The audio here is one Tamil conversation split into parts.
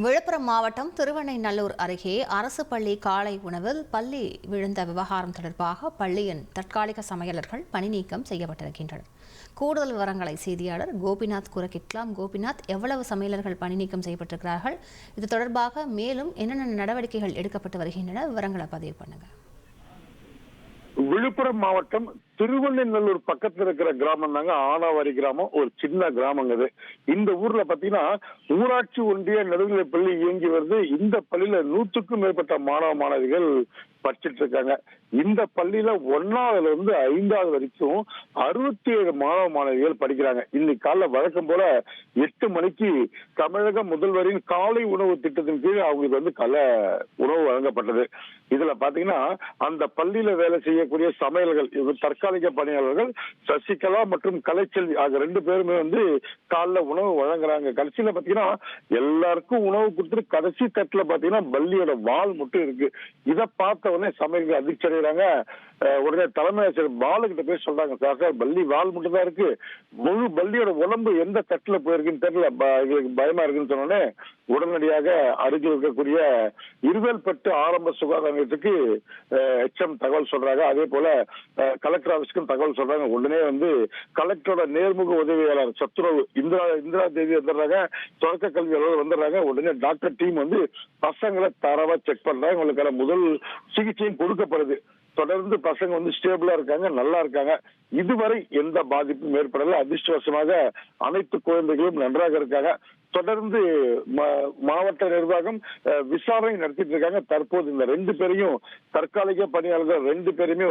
விழுப்புரம் மாவட்டம் திருவெண்ணைநல்லூர் அருகே அரசு பள்ளி காலை உணவில் பள்ளி விழுந்த விவகாரம் தொடர்பாக பள்ளியின் தற்காலிக சமையலர்கள் பணி நீக்கம் செய்யப்பட்டிருக்கின்றனர். கூடுதல் விவரங்களை செய்தியாளர் கோபிநாத் கூற கேட்கலாம். கோபிநாத், எவ்வளவு சமையலர்கள் பணி நீக்கம் செய்யப்பட்டிருக்கிறார்கள்? இது தொடர்பாக மேலும் என்னென்ன நடவடிக்கைகள் எடுக்கப்பட்டு வருகின்றன? விவரங்களை பதிவு பண்ணுங்க. விழுப்புரம் மாவட்டம் திருவெண்ணைநல்லூர் பக்கத்துல இருக்கிற கிராமம் தாங்க ஆனாவாரி கிராமம். ஒரு சின்ன கிராமங்க இது. இந்த ஊர்ல பாத்தீங்கன்னா ஊராட்சி ஒன்றிய நடுநிலைப் பள்ளி இயங்கி வருது. இந்த பள்ளியில 100க்கும் மேற்பட்ட மாணவ மாணவிகள் படிச்சுட்டு இருக்காங்க. இந்த பள்ளியில 1ஆவதுல இருந்து 5வது வரைக்கும் 67 மாணவ மாணவிகள் படிக்கிறாங்க. இன்னைக்கு காலைல வழக்கம் போல 8 மணிக்கு தமிழக முதல்வரின் காலை உணவு திட்டத்தின் கீழ் அவங்களுக்கு காலை உணவு வழங்கப்பட்டது. இதுல பாத்தீங்கன்னா அந்த பள்ளியில வேலை செய்யக்கூடிய சமையல்கள், தற்காலிக பணியாளர்கள் சசிகலா மற்றும் கலைச்செல்வி ஆகிய 2 பேருமே காலைல உணவு வழங்குறாங்க. கடைசியில பாத்தீங்கன்னா எல்லாருக்கும் உணவு கொடுத்துட்டு கடைசி தட்டுல பாத்தீங்கன்னா பள்ளியோட வால் மட்டும் இருக்கு. இதை பார்த்த உடனே சமையல்கள் அதிர்ச்சி அடைகிறாங்க. உடனே தலைமை ஆசிரியர் பாலுகிட்ட போய் சொல்றாங்க, சார் பள்ளி வால் மட்டும் தான் இருக்கு, முழு பள்ளியோட உடம்பு எந்த தட்டுல போயிருக்குன்னு தெரியல, எங்களுக்கு பயமா இருக்குன்னு சொன்னோடனே உடனடியாக அருகில் இருக்கக்கூடிய இருவேல்பட்டு ஆரம்ப சுகாதார நிலையத்துக்கு எச்எம் தகவல் சொல்றாங்க. அதே போல கலெக்டர் ஆபீஸ்க்கும் தகவல் சொல்றாங்க. உடனே கலெக்டரோட நேர்முக உதவியாளர் சத்துணவு இந்திரா தேவி வந்துடுறாங்க. தொடக்க கல்வி அலுவலர் வந்துடுறாங்க. உடனே டாக்டர் டீம் பசங்களை தரவா செக் பண்றாங்க. உங்களுக்கான முதல் சிகிச்சையும் கொடுக்கப்படுது. தொடர்ந்து பசங்க ஸ்டேபிளா இருக்காங்க, நல்லா இருக்காங்க. இதுவரை எந்த பாதிப்பும் ஏற்படல. அதிர்ஷ்டவசமாக அனைத்து குழந்தைகளும் நன்றாக இருக்காங்க. தொடர்ந்து மாவட்ட நிர்வாகம் விசாரணை நடத்திட்டு இருக்காங்க. தற்போது இந்த 2 பேரையும் தற்காலிக பணியாளர்கள் 2 பேருமே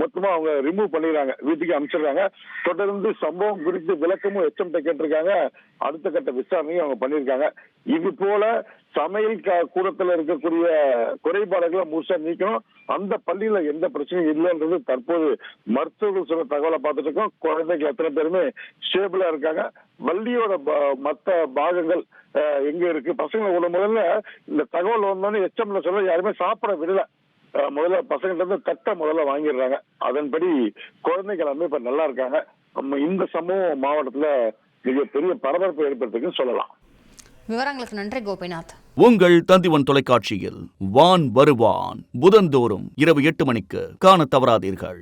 மொத்தமா அவங்க ரிமூவ் பண்ணிடுறாங்க, வீட்டுக்கு அனுப்பிச்சிடுறாங்க. தொடர்ந்து சம்பவம் குறித்து விளக்கமும் எச்சம் கேட்டிருக்காங்க. அடுத்த கட்ட விசாரணையும் அவங்க பண்ணியிருக்காங்க. இது போல சமையல் கூடத்துல இருக்கக்கூடிய குறைபாடுகளை முழுசா நீக்கணும். அந்த பள்ளியில எந்த பிரச்சனையும் இல்லைன்றது தற்போது மருத்துவர்கள் சொல்ற தகவலை பார்த்துட்டு இருக்கோம். குழந்தைகள் எத்தனை பேருமே ஸ்டேபிளா இருக்காங்க. பள்ளியோட மற்ற பாகங்கள் எங்க இருக்கு பசங்களை முதல்ல இந்த தகவல் வந்தோன்னு எச்எம்ல சொல்ல யாருமே சாப்பிட விடல. முதல்ல பசங்கிட்ட இருந்து தட்டை முதல்ல வாங்கிடுறாங்க. அதன்படி குழந்தைகள் எல்லாமே இப்ப நல்லா இருக்காங்க. இந்த சம்பவம் மாவட்டத்துல மிகப்பெரிய பரபரப்பை ஏற்படுத்துக்குன்னு சொல்லலாம். விவரங்களுக்கு நன்றி கோபிநாத். உங்கள் தந்திவன் தொலைக்காட்சியில் வான் வருவான் புதன்தோறும் இரவு 8 மணிக்கு காண தவறாதீர்கள்.